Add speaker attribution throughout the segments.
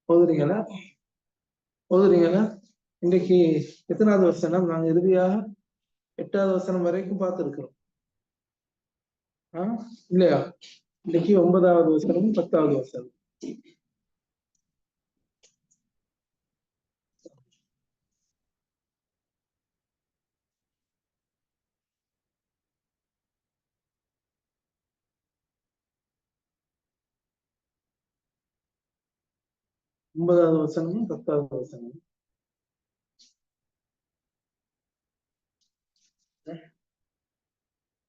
Speaker 1: ஓதுறீங்களா? ஓதுறீங்களா? இன்னைக்கு எத்தனாவது வசனம்? நாங்க இறுதியாக 8வது வசனம் வரைக்கும் பார்த்திருக்கிறோம். இல்லையா? இன்னைக்கு 9வது வசனமும் 10வது வசனம். ஒன்பதாவது வசனமும் 10வது வசனம்.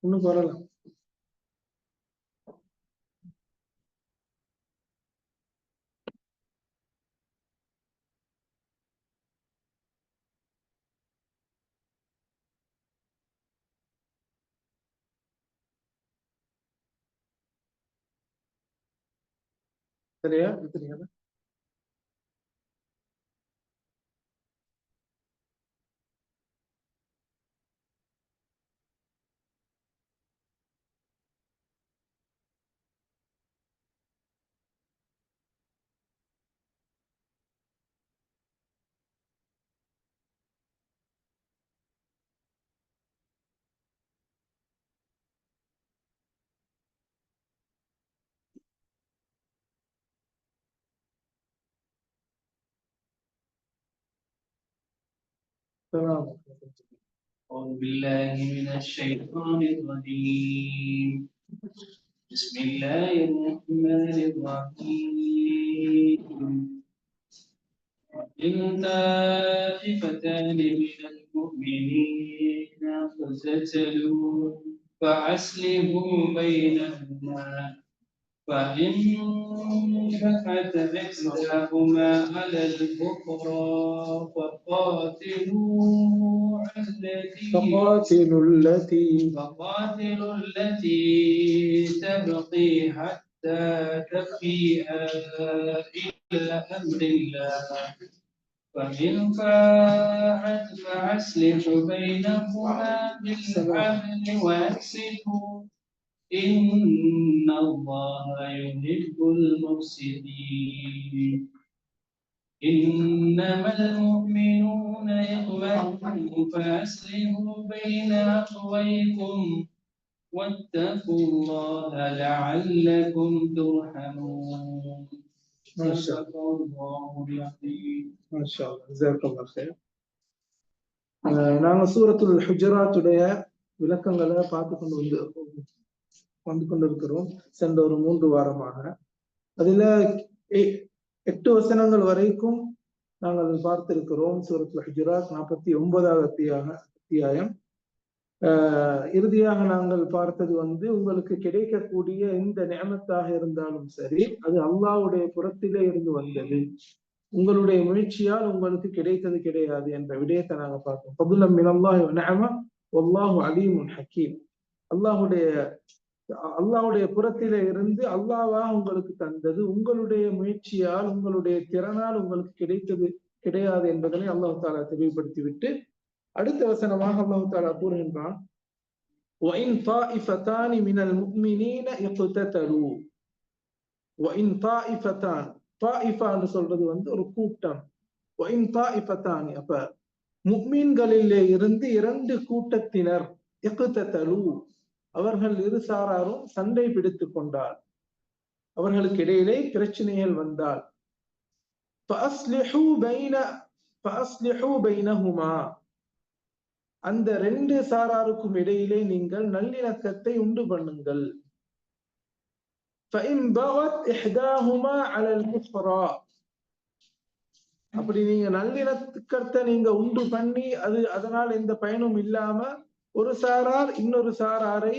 Speaker 1: இன்னும் வரலாம். சரியா? எடுத்துறீங்களா?
Speaker 2: أعوذ بالله من الشيطان الرجيم. بسم الله الرحمن الرحيم. إن طائفتان من المؤمنين اقتتلوا فأصلحوا بينهما فإن بغت إحداهما على الأخرى فقاتلوا التي تبغي حتى تفيء إلى أمر الله فإن فاءت فأصلحوا بينهما بالعدل وأقسطوا إن الله يحب المفسدين. إنما المؤمنون إخوة فأصلحوا بين أخويكم واتقوا الله لعلكم ترحمون. صدق الله العظيم.
Speaker 1: ما شاء الله. جزاك الله خير. நாங்க சூரத்துல் ஹுஜராத்துடைய விளக்கங்களை பார்த்து கொண்டிருக்கிறோம் சென்ற ஒரு 3 வாரமாக. அதுல 8 வசனங்கள் வரைக்கும் நாங்கள் பார்த்திருக்கிறோம். சூரத்துல் ஹுஜராத் 49வது அத்தியாயம். இறுதியாக நாங்கள் பார்த்தது உங்களுக்கு கிடைக்கக்கூடிய எந்த நியமத்தாக இருந்தாலும் சரி, அது அல்லாஹ்வுடைய புறத்திலே இருந்து வந்தது, உங்களுடைய முயற்சியால் உங்களுக்கு கிடைத்தது கிடையாது என்ற விடயத்தை நாங்க பார்த்தோம். ஃபதுலம் மினல்லாஹி வ நிஅம வல்லாஹு அலீமுன் ஹக்கீம். அல்லாஹ்வுடைய புறத்திலே இருந்து அல்லாஹ்வாக உங்களுக்கு தந்தது, உங்களுடைய முயற்சியால் உங்களுடைய திறனால் உங்களுக்கு கிடைத்தது கிடையாது என்பதனை அல்லாஹ் தஆலா தெளிவுபடுத்திவிட்டு அடுத்த வசனமாக அல்லாஹ் தஆலா கூறுகின்றான், وَإِنْ طَائِفَتَانِ مِنَ الْمُؤْمِنِينَ اقْتَتَلُوا. وَإِنْ طَائِفَتَانِ, طائஃபா என்று சொல்றது ஒரு கூட்டம். وَإِنْ طَائِفَتَانِ, அப்ப முஃமின்களிலே இருந்து 2 கூட்டத்தினர் اقْتَتَلُوا, அவர்கள் இருசாராரும் சண்டை பிடித்துக் கொண்டால், அவர்களுக்கு இடையிலே பிரச்சனைகள் வந்தால், فَأَصْلِحُوا بَيْنَهُمَا, அந்த 2 சாராருக்கும் இடையிலே நீங்கள் நல்லிணக்கத்தை உண்டு பண்ணுங்கள். فَإِنْ بَغَتْ إِحْدَاهُمَا عَلَى الْأُخْرَى, அப்படி நீங்க நல்லிணக்கத்தை நீங்க உண்டு பண்ணி அதனால் எந்த பயனும் இல்லாம ஒரு சாரார் இன்னொரு சாராரை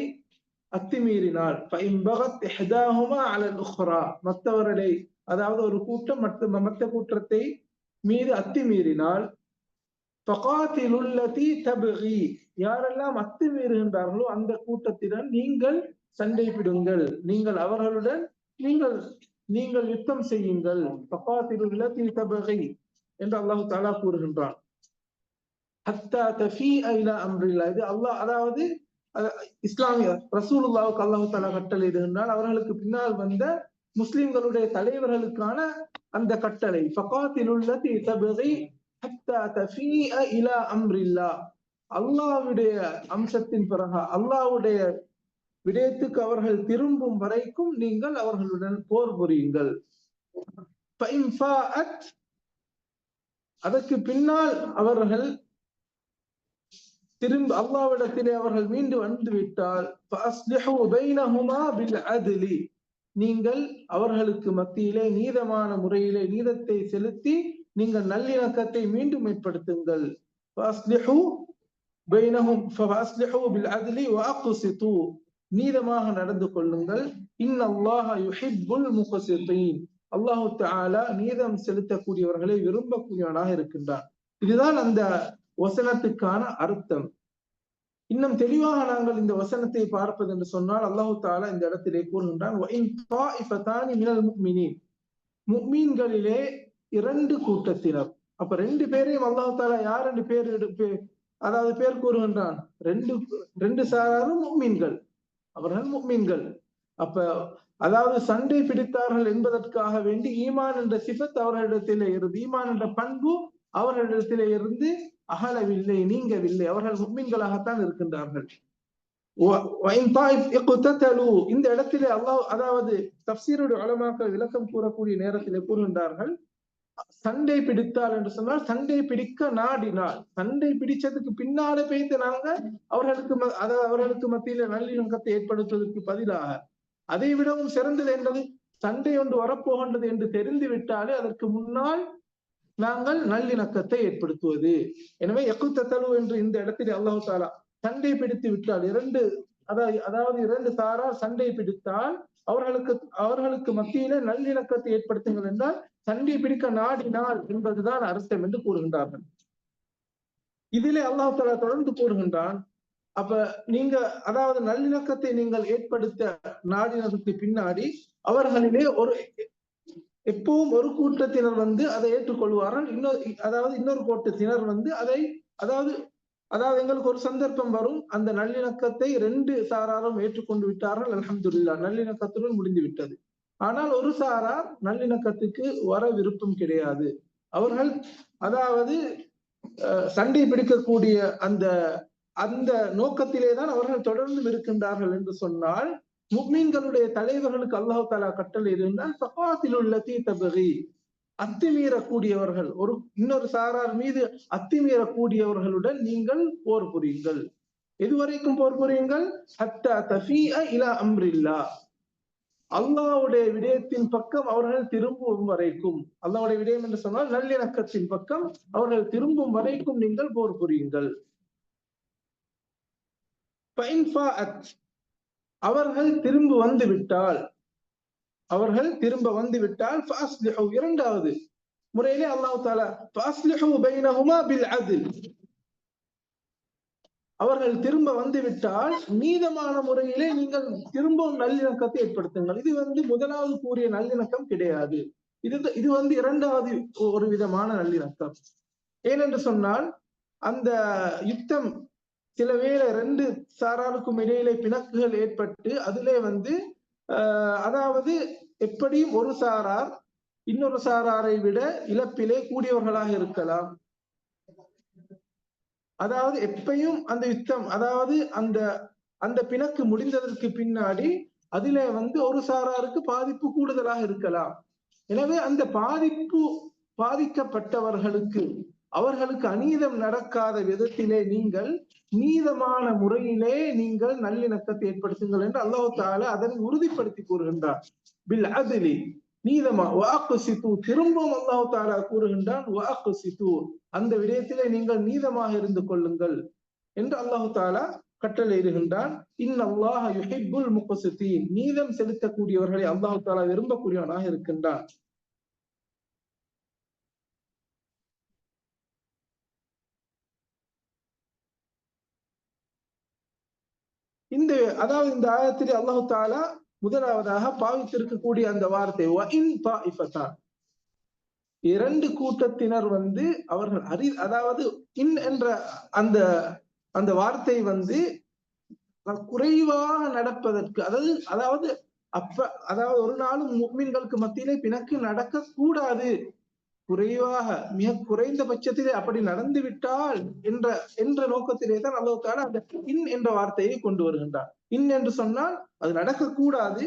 Speaker 1: அத்துமீறினால், فَإِنْ بَغَتْ إِحْدَاهُمَا عَلَى الْأُخْرَى, மற்றவர்களை, அதாவது ஒரு கூட்டம் மற்ற கூட்டத்தை மீது அத்துமீறினால், فَقَاتِلُوا الَّتِي تَبْغِي, யாரெல்லாம் அத்துமீறுகின்றார்களோ அந்த கூட்டத்துடன் நீங்கள் சண்டை பிடுங்கள், நீங்கள் அவர்களுடன் நீங்கள் யுத்தம் செய்யுங்கள். فَقَاتِلُوا الَّتِي تَبْغِي என்று அல்லாஹ் தஆலா கூறுகின்றான். حَتَّى تَفِيءَ إِلَى أَمْرِ اللَّهِ, இது அல்லாஹ், அதாவது இஸ்லாமிய ரசூலுல்லாஹுக்கு அல்லாஹ் தஆலா கட்டளையிடுகின்றான். அவர்களுக்கு பின்னால் வந்த முஸ்லிம்களுடைய தலைவர்களுக்கான அந்த கட்டளை ஃபகாத்திலுல்லதி தபகி ஹத்தா தஃபீஅ இலா அம்ரில்லாஹ். அல்லாஹ்வுடைய அம்சத்தின் பிறகு அல்லாஹ்வுடைய விடயத்துக்கு அவர்கள் திரும்பும் வரைக்கும் நீங்கள் அவர்களுடன் போர் புரியுங்கள். அதற்கு பின்னால் அவர்கள் திரும்ப அல்லாஹ்விடத்திலே அவர்கள் மீண்டு வந்து விட்டால் நீங்கள் அவர்களுக்கு மத்தியிலே நீதமான முறையிலே நீதத்தை செலுத்தி நீங்கள் நல்லிணக்கத்தை மீண்டும் ஏற்படுத்துங்கள். நீதமாக நடந்து கொள்ளுங்கள். இன்னல்லாஹ யுஹிப்புல் முக்ஸிதீன். அல்லாஹு தஆலா நீதம் செலுத்தக்கூடியவர்களை விரும்பக்கூடியவனாக இருக்கின்றான். இதுதான் அந்த வசனத்துக்கான அர்த்தம். இன்னும் தெளிவாக நாங்கள் இந்த வசனத்தை பார்ப்பது என்று சொன்னால் அல்லாஹு தஆலா இந்த இடத்திலே கூறுகின்றான், முஃமின்களிலே 2 கூட்டத்தினர். அப்ப 2 பேரையும் அல்லாஹு தஆலா யார் என்று பேர் கூறுகின்றான்? 2 சாராரும் முஃமின்கள், அவர்கள் முஃமின்கள். அப்ப அதாவது சண்டை பிடித்தார்கள் என்பதற்காக வேண்டி ஈமான் என்ற சிஃபத் அவர்களிடத்திலே இருந்து, ஈமான் என்ற பண்பு அவர்களிடத்திலே இருந்து அகலவில்லை, நீங்கவில்லை. அவர்கள் முஃமின்களாகத்தான் இருக்கின்றார்கள். இந்த இடத்திலே அல்லாஹ் அதாவது தஃப்சீருடைய உலமாக்கள் விளக்கம் கூறக்கூடிய நேரத்திலே கூறுகின்றார்கள், சண்டை பிடித்தால் என்று சொன்னால் சண்டை பிடிக்க நாடினால், சண்டை பிடிச்சதுக்கு பின்னாலே பேய்த்து நாங்க அவர்களுக்கு மத்தியில நல்லிணக்கத்தை ஏற்படுத்துவதற்கு பதிலாக அதை விடவும் சிறந்தது என்றது சண்டை ஒன்று வரப்போகின்றது என்று தெரிந்து விட்டாலே அதற்கு முன்னால் நாங்கள் நல்லிணக்கத்தை ஏற்படுத்துவது. எனவே யகுத்தலு என்று இந்த இடத்தில் அல்லாஹு தஆலா சண்டை பிடித்து விட்டால் அதாவது 2 சாரார் சண்டை பிடித்தால் அவர்களுக்கு மத்தியிலே நல்லிணக்கத்தை ஏற்படுத்துங்கள் என்றால் சண்டை பிடிக்க நாடினால் என்பதுதான் அர்த்தம் என்று கூறுகின்றார்கள். இதிலே அல்லாஹு தஆலா தொடர்ந்து கூறுகின்றான், அப்ப நீங்க அதாவது நல்லிணக்கத்தை நீங்கள் ஏற்படுத்த நாடினதுக்கு பின்னாடி அவர்களிலே எப்பவும் ஒரு கூட்டத்தினர் அதை ஏற்றுக்கொள்வார்கள், இன்னொரு கூட்டத்தினர் அதாவது எங்களுக்கு ஒரு சந்தர்ப்பம் வரும், அந்த நல்லிணக்கத்தை 2 சாராரும் ஏற்றுக்கொண்டு விட்டார்கள், அல்ஹம்துலில்லாஹ், நல்லிணக்கத்துடன் முடிந்து விட்டது. ஆனால் ஒரு சாரார் நல்லிணக்கத்துக்கு வர விருப்பம் கிடையாது. அவர்கள் அதாவது சண்டை பிடிக்கக்கூடிய அந்த நோக்கத்திலேதான் அவர்கள் தொடர்ந்து இருக்கின்றார்கள் என்று சொன்னால், முஃமின்களுடைய தலைவர்களுக்கு அல்லாஹ் தஆலா கட்டளை இருந்தால் ஃபகாத்திலுல்லதி தபகி, அத்துமீறக்கூடியவர்கள், இன்னொரு சாரார் மீது அத்துமீறக்கூடியவர்களுடன் நீங்கள் போர் புரியுங்கள். எதுவரைக்கும் போர் புரியுங்கள்? ஹத்தா தஃபீஅ இலா அம்ரில்லாஹ், அல்லாஹ்வுடைய விடயத்தின் பக்கம் அவர்கள் திரும்பும் வரைக்கும். அல்லாஹ்வுடைய விடயம் என்று சொன்னால் நல்லிணக்கத்தின் பக்கம் அவர்கள் திரும்பும் வரைக்கும் நீங்கள் போர் புரியுங்கள். அவர்கள் திரும்ப வந்து விட்டால் இரண்டாவது முறையிலே அல்லாஹ் தஆலா ஃபஅஸ்லிஹு பைனஹுமா பில் அத்ல், அவர்கள் திரும்ப வந்து விட்டால் நீதமான முறையிலே நீங்கள் திரும்பவும் நல்லிணக்கத்தை ஏற்படுத்துங்கள். இது முதலாவது கூறிய நல்லிணக்கம் கிடையாது. இது இரண்டாவது ஒரு விதமான நல்லிணக்கம். ஏனென்று சொன்னால் அந்த யுத்தம் சில வேளை 2 சாராருக்கும் இடையிலே பிணக்குகள் ஏற்பட்டு அதிலே அதாவது எப்படியும் ஒரு சாரார் இன்னொரு சாராரை விட இழப்பிலே கூடியவர்களாக இருக்கலாம். அதாவது எப்பயும் அந்த யுத்தம் அதாவது அந்த பிணக்கு முடிந்ததற்கு பின்னாடி அதிலே ஒரு சாராருக்கு பாதிப்பு கூடுதலாக இருக்கலாம். எனவே அந்த பாதிக்கப்பட்டவர்களுக்கு அவர்களுக்கு அநீதம் நடக்காத விதத்திலே நீங்கள் நீதமான முறையிலே நீங்கள் நல்லிணக்கத்தை ஏற்படுத்துங்கள் என்று அல்லாஹ் தஆலா அதனை உறுதிப்படுத்தி கூறுகின்றார். பில் அத்லி, நீதமா, வஅக்ஸிது, திரும்பவும் அல்லாஹ் தஆலா கூறுகின்றான் வஅக்ஸிது, அந்த விடயத்திலே நீங்கள் நீதமாக இருந்து கொள்ளுங்கள் என்று அல்லாஹ் தஆலா கட்டளையிடுகின்றான். இன்னல்லாஹ யுஹிப்புல் முக்ஸிதீன், நீதம் செலுத்தக்கூடியவர்களை அல்லாஹ் தஆலா விரும்பக்கூடியவனாக இருக்கின்றான். அதாவது இந்த ஆயத்திலே அல்லாஹ் தஆலா முதலாவதாக பாவித்திருக்கக்கூடிய அந்த வார்த்தை வஇன் தாயிஃபதான், 2 கூட்டத்தினர் அவர்கள் அதாவது இன் என்ற அந்த வார்த்தை குறைவாக நடப்பதற்கு, அதாவது அதாவது ஒரு நாளும் முஃமின்களுக்கு மத்தியிலே பிணக்கு நடக்க கூடாது, குறைவாக மிக குறைந்த பட்சத்திலே அப்படி நடந்து விட்டால் என்ற நோக்கத்திலே தான் அல்லாஹ் தஆலா அந்த இன் என்ற வார்த்தையை கொண்டு வருகின்றார். இன் என்று சொன்னால் அது நடக்கக்கூடாது,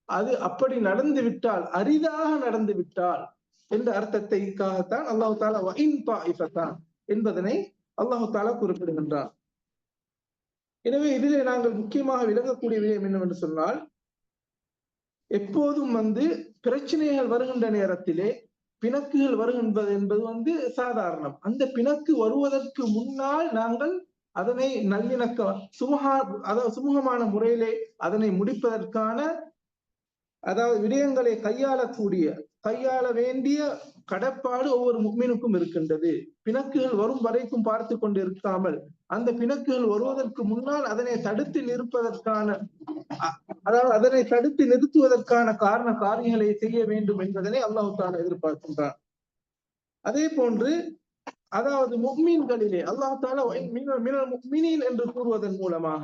Speaker 1: அது அப்படி நடந்து விட்டால், அரிதாக நடந்து விட்டால் என்ற அர்த்தத்தைக்காகத்தான் அல்லாஹ் தஆலா வஇன் தாயிஃபதான் என்பதனை அல்லாஹ் தஆலா குறிப்பிடுகின்றார். எனவே இதிலே நாங்கள் முக்கியமாக விளங்கக்கூடிய விடயம் என்னவென்று சொன்னால், எப்போதும் பிரச்சனைகள் வருகின்ற நேரத்திலே பிணக்குகள் வருகின்றது என்பது சாதாரணம். அந்த பிணக்கு வருவதற்கு முன்னால் நாங்கள் அதனை நல்லிணக்க சுமூகமான முறையிலே அதனை முடிப்பதற்கான விடயங்களை கையாள வேண்டிய கடப்பாடு ஒவ்வொரு முஃமினுக்கும் இருக்கின்றது. பிணக்குகள் வரும் வரைக்கும் பார்த்து கொண்டு இருக்காமல் அந்த பிணக்குகள் வருவதற்கு முன்னால் அதனை தடுத்து நிறுத்துவதற்கான காரியங்களை செய்ய வேண்டும் என்பதனை அல்லாஹ் தஆலா எதிர்பார்க்கின்றான். அதே போன்று முஃமின்களிலே அல்லாஹ் தஆலா மினல் முஃமினீன் என்று கூறுவதன் மூலமாக,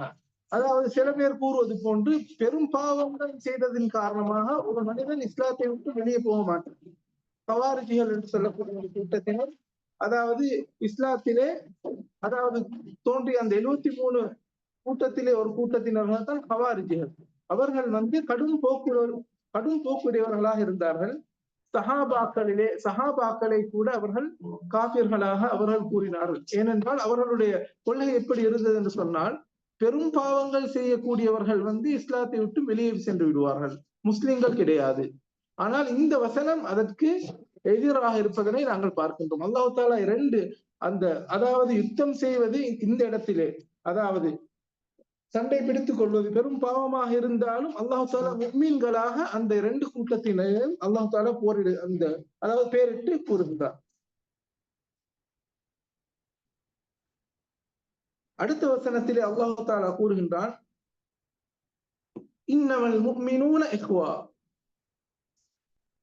Speaker 1: சில பேர் கூறுவது போன்று பெரும் பாவங்கள் செய்ததின் காரணமாக ஒரு மனிதன் இஸ்லாத்தை விட்டு வெளியே போக மாட்டான். கவாரிஜிகள் என்று சொல்லக்கூடிய ஒரு கூட்டத்தினர், இஸ்லாத்திலே தோன்றிய அந்த 73 கூட்டத்திலே ஒரு கூட்டத்தினர்கள் தான் கவாரிஜிகள். அவர்கள் கடும் போக்குடையவர்களாக இருந்தார்கள். சஹாபாக்களை கூட அவர்கள் காபிர்களாக அவர்கள் கூறினார்கள். ஏனென்றால் அவர்களுடைய கொள்கை எப்படி இருந்தது என்று சொன்னால், பெரும் பாவங்கள் செய்யக்கூடியவர்கள் இஸ்லாத்தை விட்டு வெளியே சென்று விடுவார்கள், முஸ்லிம்கள் கிடையாது. ஆனால் இந்த வசனம் அதற்கு எதிராக இருப்பதனை நாங்கள் பார்க்கின்றோம். அல்லாஹ் தஆலா யுத்தம் செய்வது இந்த இடத்திலே, சண்டை பிடித்துக் கொள்வது பெரும் பாவமாக இருந்தாலும் அல்லாஹ் தஆலா முஃமின்களாக அந்த 2 கூட்டத்தினரையும் அல்லாஹ் தஆலா பேரிட்டு கூறுகின்றார். அடுத்த வசனத்திலே அல்லாஹ் தஆலா கூறுகின்றான், இன்னமல் முஃமினூன இக்வா,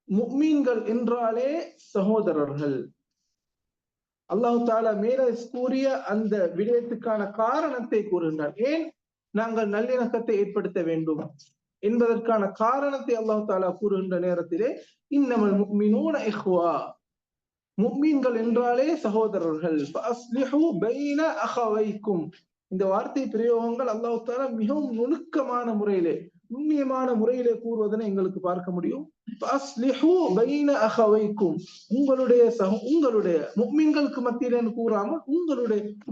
Speaker 1: முஃமின்கள் என்றாலே சகோதரர்கள். அல்லாஹ் தஆலா மேலே கூறிய அந்த விடயத்துக்கான காரணத்தை கூறுகின்றார். ஏன் நாங்கள் நல்லிணக்கத்தை ஏற்படுத்த வேண்டும் என்பதற்கான காரணத்தை அல்லாஹ் தஆலா கூறுகின்ற நேரத்திலே, இன்னமல் முஃமினூன இக்வா, முஃமின்கள் என்றாலே சகோதரர்கள். ஃபஅஸ்லிஹு பைன அகவைக்கும், இந்த வார்த்தை பிரயோகங்கள் அல்லாஹ் தஆலா மிகவும் நுணுக்கமான முறையிலே, நுண்ணியமான முறையிலே கூறுவதனை எங்களுக்கு பார்க்க முடியும். ஃபஅஸ்லிஹு பைன அகவைக்கும், உங்களுடைய முஃமின்களுக்கு மத்தியிலே கூறாமல்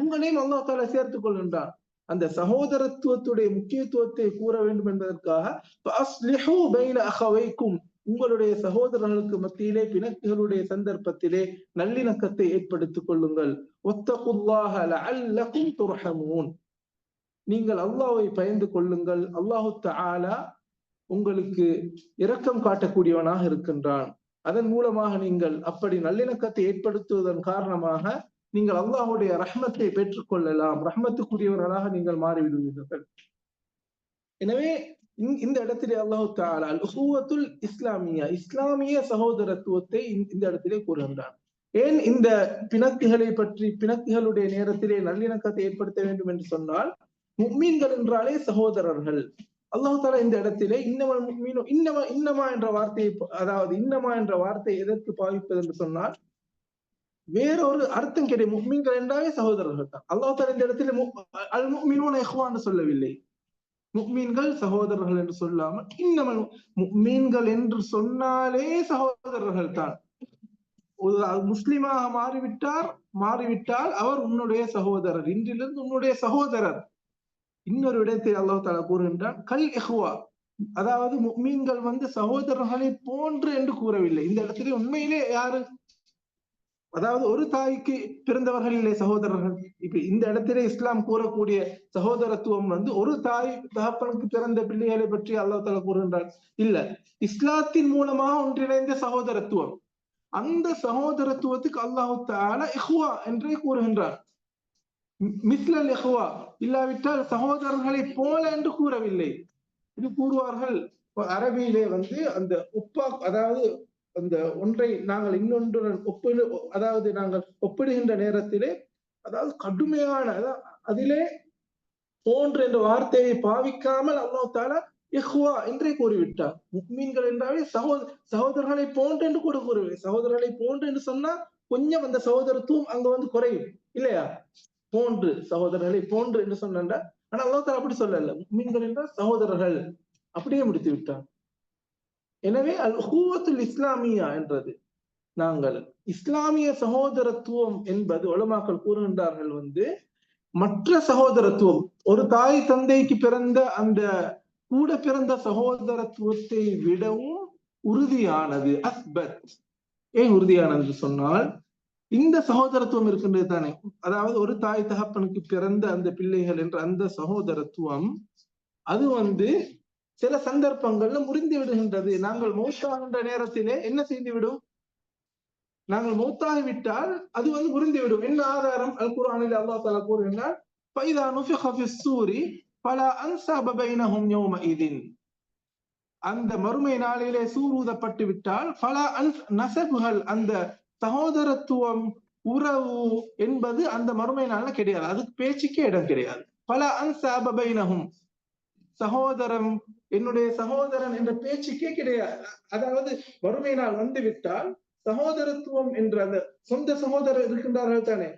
Speaker 1: உங்களையும் அல்லாஹ் தஆலா சேர்த்துக் கொள்கின்றான். அந்த சகோதரத்துவத்துடைய முக்கியத்துவத்தை கூற வேண்டும் என்பதற்காக ஃபஅஸ்லிஹு பைன அகவைக்கும், உங்களுடைய சகோதரர்களுக்கு மத்தியிலே பிணக்குகளுடைய சந்தர்ப்பத்திலே நல்லிணக்கத்தை ஏற்படுத்திக் கொள்ளுங்கள். வத்தகுல்லாஹ லஅல்லகும் துர்ஹமூன், நீங்கள் அல்லாஹ்வை பயந்து கொள்ளுங்கள், அல்லாஹ் தஆலா உங்களுக்கு இரக்கம் காட்டக்கூடியவனாக இருக்கின்றான். அதன் மூலமாக நீங்கள் அப்படி நல்லிணக்கத்தை ஏற்படுத்துவதன் காரணமாக நீங்கள் அல்லாஹ்வுடைய ரஹ்மத்தை பெற்றுக் கொள்ளலாம், ரஹ்மத்துக்குரியவர்களாக நீங்கள் மாறிவிடுவீர்கள். எனவே இந்த இடத்திலே அல்லாஹ் தஆலா அல்-உஹுவத்துல் இஸ்லாமியா, இஸ்லாமிய சகோதரத்துவத்தை இந்த இடத்திலே கூறுகின்றான். ஏன் இந்த பிணக்குகளுடைய நேரத்திலே நல்லிணக்கத்தை ஏற்படுத்த வேண்டும் என்று சொன்னால், முஃமின்கள் என்றாலே சகோதரர்கள். அல்லாஹ் தஆலா இந்த இடத்திலே இன்னமல் முஃமினூன், இன்னமா என்ற வார்த்தையை, இன்னமா என்ற வார்த்தை எதற்கு பாவிப்பது என்று சொன்னால், வேறொரு அர்த்தம் கிடையாது. முஃமின்கள் என்றாலே சகோதரர்கள் தான். அல்லாஹ் தஆலா இந்த இடத்திலே அல் முஃமினூன இஹ்வான் சொல்லவில்லை, முஃமின்கள் சகோதரர்கள் என்று சொல்லாமல் இன்னமல் முஃமின்கள் என்று சொன்னாலே சகோதரர்கள் தான். முஸ்லிமாக மாறிவிட்டால் அவர் உன்னுடைய சகோதரர், இன்றிலிருந்து உன்னுடைய சகோதரர். இன்னொரு இடத்தை அல்லாஹ் தஆலா கூறுகின்றான், கல் இஹ்வா, முஃமின்கள் சகோதரர்களை போன்று என்று கூறவில்லை. இந்த இடத்திலே உண்மையிலே யாரு, ஒரு தாய்க்கு பிறந்தவர்கள் இல்லை சகோதரர்கள். இப்ப இந்த இடத்திலே இஸ்லாம் கூறக்கூடிய சகோதரத்துவம் ஒரு தாய் தகப்பனுக்கு பிறந்த பிள்ளைகளை பற்றி அல்லாஹ் தஆலா கூறுகின்றார் இல்ல, இஸ்லாத்தின் மூலமாக ஒன்றிணைந்த சகோதரத்துவம். அந்த சகோதரத்துவத்துக்கு அல்லாஹ் தஆலா இஹ்வா என்றே கூறுகின்றார். மிஸ்லல் இஹ்வா, இல்லாவிட்டால் சகோதரர்களை போல என்று கூறவில்லை. இது கூறுவார்கள் அரபியிலே அந்த உப்பா, அந்த ஒன்றை நாங்கள் இன்னொன்றுடன் நாங்கள் ஒப்பிடுகின்ற நேரத்திலே, கடுமையான அதிலே போன்று என்ற வார்த்தையை பாவிக்காமல் அல்லாஹ் தாலா இஹ்வா என்றே கூறிவிட்டார். முக்மீன்கள் என்றாலே சகோதரர்களை போன்று என்று கூட கூறுவேன். சகோதரர்களை போன்று என்று சொன்னா கொஞ்சம் அந்த சகோதரத்துவம் அங்க வந்து குறையும் இல்லையா? போன்று சகோதரர்களை போன்று என்று சொன்னா, ஆனா அல்லாஹ் தாலா அப்படி சொல்லல. முக்மீன்கள் என்றால் சகோதரர்கள் அப்படியே முடித்து விட்டார். எனவே அல் ஹுவத்துல் இஸ்லாமியா என்றது, நாங்கள் இஸ்லாமிய சகோதரத்துவம் என்பது உலமாக்கள் கூறுகின்றார்கள் வந்து மற்ற சகோதரத்துவம், ஒரு தாய் தந்தைக்கு பிறந்த அந்த கூட பிறந்த சகோதரத்துவத்தை விடவும் உறுதியானது. அஸ்பத். ஏன் உறுதியானது சொன்னால், இந்த சகோதரத்துவம் இருக்கின்றது தானே, அதாவது ஒரு தாய் தகப்பனுக்கு பிறந்த அந்த பிள்ளைகள் என்ற அந்த சகோதரத்துவம் அது வந்து சில சந்தர்ப்பங்கள்ல முறிந்து விடுகின்றது. நாங்கள் மௌத்தாகின்ற நேரத்திலே என்ன செய்துவிடும்? நாங்கள் மௌத்தாகிவிட்டால் அது வந்து முறிந்துவிடும். என்ன ஆதாரம்? அல் குர்ஆனில் அல்லாஹ் தஆலா கூறுகின்றார், ஃபைதா நுஃபிக ஃபிஸ்ஸூரி ஃபலா அன்ஸாப பைனஹும் யௌமஇதின். அந்த மறுமை நாளிலே சூர் ஊதப்பட்டு விட்டால் ஃபலா நஸபுகள், அந்த சகோதரத்துவம் உறவு என்பது அந்த மறுமை நாள்ல கிடையாது. அதுக்கு பேச்சுக்கே இடம் கிடையாது. ஃபலா அன்ஸாப பைனஹும், சகோதரம் என்னுடைய சகோதரன் என்ற பேச்சுக்கே கிடையாது. அதாவது வறுமை நாள் வந்து விட்டால் சகோதரத்துவம் என்ற அந்த சொந்த சகோதரர் இருக்கின்றார்கள் தானே,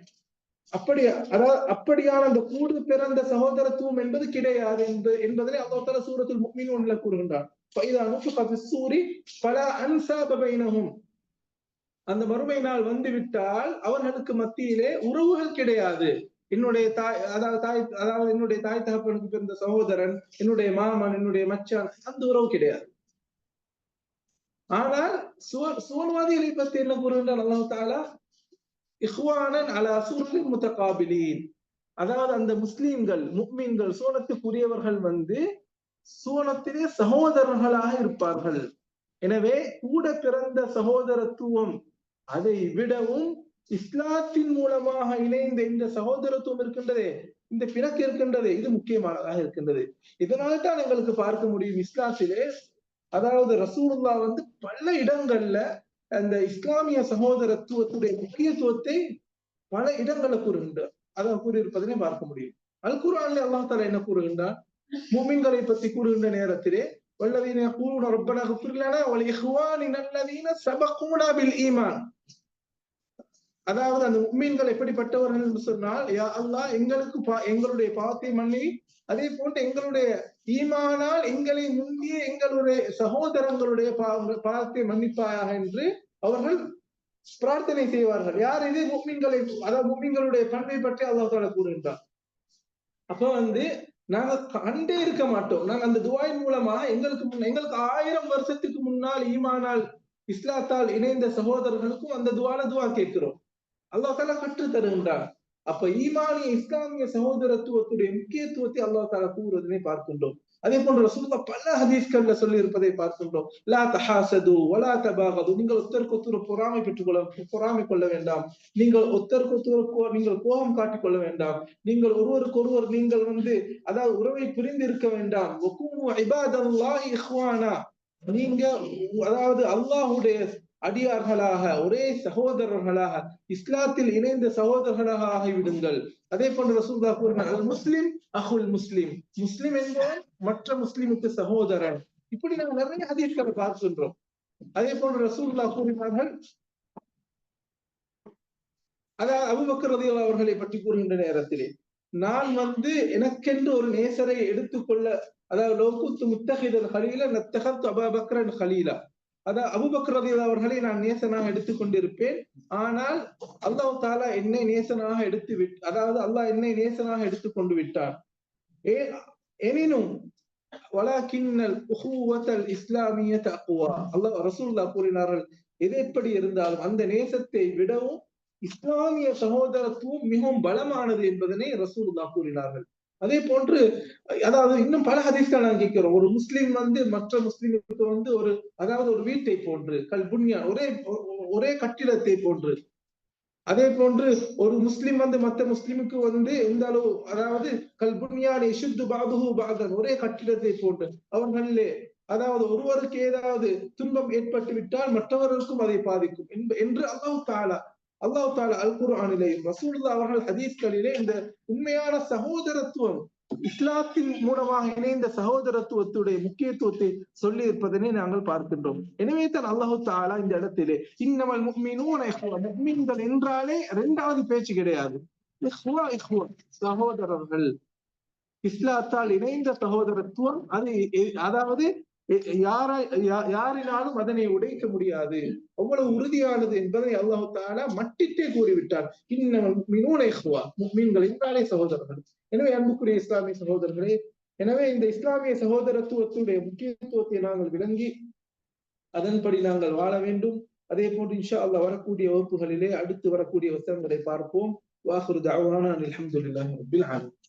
Speaker 1: அப்படியான அந்த கூடு பிறந்த சகோதரத்துவம் என்பது கிடையாது என்பதனை அல்லாஹ் தஆலா சூரத்துல் முஃமினூன்ல கூறுகின்றார். ஃபைதா நுஃபிக ஃபிஸ்ஸூரி ஃபலா அன்ஸாப பைனஹும். அந்த மறுமை நாள் வந்து விட்டால் அவர்களுக்கு மத்தியிலே உறவுகள் கிடையாது. என்னுடைய தாய், அதாவது என்னுடைய தாய் தகப்பனுக்கு பிறந்த சகோதரன், என்னுடைய மாமன், என்னுடைய மச்சான், அந்த உறவு கிடையாது. ஆனால் சுவன்வாதிகளை பற்றி என்ன கூறுகின்றான் அல்லாஹ் தஆலா? இஹ்வானன் அலா சுர்ரின் முத்தகாபிலீன். அதாவது அந்த முஸ்லிம்கள், முஃமின்கள், சுவனத்துக்குரியவர்கள் வந்து சுவனத்திலே சகோதரர்களாக இருப்பார்கள். எனவே கூட பிறந்த சகோதரத்துவம் அதை விடவும் இஸ்லாத்தின் மூலமாக இணைந்த இந்த சகோதரத்துவம் இருக்கின்றதே, இந்த பிணக்கு இருக்கின்றதே, இது முக்கியமானதாக இருக்கின்றது. இதனால்தான் எங்களுக்கு பார்க்க முடியும் இஸ்லாத்திலே, அதாவது ரசூலுல்லாஹ் வந்து பல இடங்கள்ல அந்த இஸ்லாமிய சகோதரத்துவத்துடைய முக்கியத்துவத்தை பல இடங்கள்ல கூறுகின்றார். அதை கூறியிருப்பதனை பார்க்க முடியும். அல் குர்ஆன்ல அல்லாஹ் தஆலா என்ன கூறுகின்றார்? முஃமின்களை பற்றி கூறுகின்ற நேரத்திலே, வல்லதீன யகூலுன ரப்பனா இக்ஃபிர் லனா வ லிஇக்வானினா அல்லதீன சபகூனா பில் ஈமான். அதாவது அந்த முஃமின்கள் எப்படிப்பட்டவர்கள் என்று சொன்னால், யா அல்லாஹ் எங்களுக்கு எங்களுடைய பாவத்தை மன்னி, அதே போன்று எங்களுடைய ஈமானால் எங்களை முந்திய எங்களுடைய சகோதரங்களுடைய பாவத்தை மன்னிப்பாயாக என்று அவர்கள் பிரார்த்தனை செய்வார்கள். யார் இது? முஃமின்களை, அதாவது முஃமின்களுடைய பண்பை பற்றி அல்லாஹ் தஆலா கூறுகின்றார். அப்ப வந்து நாங்க கண்டே இருக்க மாட்டோம். நாங்க அந்த துஆவின் மூலமா எங்களுக்கு 1000 வருஷத்துக்கு முன்னால் ஈமானால் இஸ்லாத்தால் இணைந்த சகோதரர்களுக்கும் அந்த துஆ கேட்கிறோம். அல்லாஹ் தஆலா கற்று தருகின்றார். அப்ப ஈமானிய இஸ்லாமிய சகோதரத்துவத்துடைய முக்கியத்துவத்தை அல்லாஹ் தஆலா கூறுவதனை பார்க்கின்றோம். அதே போன்று ரசூலுல்லாஹ் பல ஹதீஸ்கள்ல சொல்லி இருப்பதை பார்க்கின்றோம். லா தஹாசது வலா தபாகது. நீங்கள் ஒருத்தருக்கு பொறாமை கொள்ள வேண்டாம். நீங்கள் ஒருத்தருக்கு நீங்கள் கோபம் காட்டிக் கொள்ள வேண்டாம். நீங்கள் ஒருவருக்கு ஒருவர் நீங்கள் வந்து அதாவது உறவை புரிந்து இருக்க வேண்டாம். வகூனு இபாதல்லாஹி இஹ்வானா. நீங்க அதாவது அல்லாஹ்வுடைய அடியார்களாக, ஒரே சகோதரர்களாக, இஸ்லாத்தில் இணைந்த சகோதரர்களாக ஆகிவிடுங்கள். அதே போன்று ரசூலுல்லாஹ் கூறினார், முஸ்லிம் அஹுல் முஸ்லிம். முஸ்லிம் என்பவர் மற்ற முஸ்லிமுக்கு சகோதரன். இப்படி நாங்கள் நிறைய ஹதீஸ்களை பார்க்கின்றோம். அதே போன்று ரசூலுல்லாஹ் கூறினார்கள், அதாவது அபூபக்கர் ரலியல்லாஹு அவர்களை பற்றி கூறுகின்ற நேரத்திலே, நான் வந்து எனக்கென்று ஒரு நேசரை எடுத்துக்கொள்ள, அதாவது லோகுத்து முத்தஹிதல் ஹலீலா நத்தஹத்து அபூபக்கரன் ஹலீலா. அதாவது அபூபக்கர் ரலியல்லாஹு அவர்களை நான் நேசனாக எடுத்துக்கொண்டிருப்பேன். ஆனால் அல்லாஹ் தஆலா என்னை நேசனாக அதாவது அல்லாஹ் என்னை நேசனாக எடுத்துக்கொண்டு விட்டார். எனினும் வலாகின்னல் உஹுவத்தல் இஸ்லாமியத அக்வா. அல்லாஹ் ரசூலுல்லாஹ் கூறினார்கள், எது எப்படி இருந்தாலும் அந்த நேசத்தை விடவும் இஸ்லாமிய சகோதரத்துவம் மிகவும் பலமானது என்பதனை ரசூலுல்லாஹ் கூறினார்கள். அதே போன்று அதாவது இன்னும் பல ஹதீஸ்கள் நாங்கள் கேட்கிறோம். ஒரு முஸ்லிம் வந்து மற்ற முஸ்லிமுக்கு வந்து அதாவது ஒரு வீட்டை போன்று, புன்யான், ஒரே கட்டிடத்தை போன்று. அதே போன்று ஒரு முஸ்லிம் வந்து மற்ற முஸ்லிமுக்கு வந்து எந்த அளவு, அதாவது புன்யான் யஷுத்து பாதுஹு பாதன், ஒரே கட்டிடத்தை போன்று. அவர்களே அதாவது ஒருவருக்கு ஏதாவது துன்பம் ஏற்பட்டு விட்டால் மற்றவர்களுக்கும் அதை பாதிக்கும் என்று அல்லாஹ் தஆலா அல் குர்ஆனிலே, ரசூலுல்லாஹ் அவர்கள் ஹதீஸ்களிலே இந்த உண்மையான சகோதரத்துவம், இஸ்லாத்தின் மூலமாக இணைந்த சகோதரத்துவத்துடைய முக்கியத்துவத்தை சொல்லி இருப்பதனை நாங்கள் பார்க்கின்றோம். எனவே தான் அல்லாஹு தஆலா இந்த இடத்திலே இன்னமல் முஃமினூன இஹ்வா, முஃமின்கள் என்றாலே இரண்டாவது பேச்சு கிடையாது. இஹ்வா இஹ்வா, சகோதரர்கள். இஸ்லாத்தால் இணைந்த சகோதரத்துவம் அது அதாவது யாரினாலும் அதனை உடைக்க முடியாது, அவ்வளவு உறுதியானது என்பதை அல்லாஹு தஆலா மட்டிட்டே கூறிவிட்டார். இன்னமல் முஃமினூன இஹ்வா, முஃமின்கள் என்றாலே சகோதரர்கள். எனவே அன்புக்குரிய இஸ்லாமிய சகோதரர்களே, எனவே இந்த இஸ்லாமிய சகோதரத்துவத்துடைய முக்கியத்துவத்தை நாங்கள் விளங்கி அதன்படி நாங்கள் வாழ வேண்டும். அதே போன்று இன்ஷா அல்லாஹ் வரக்கூடிய வகுப்புகளிலே அடுத்து வரக்கூடிய வசனங்களை பார்ப்போம். வாஹிரு தஅவானா அல்ஹம்துலில்லாஹி ரப்பில் ஆலமீன்.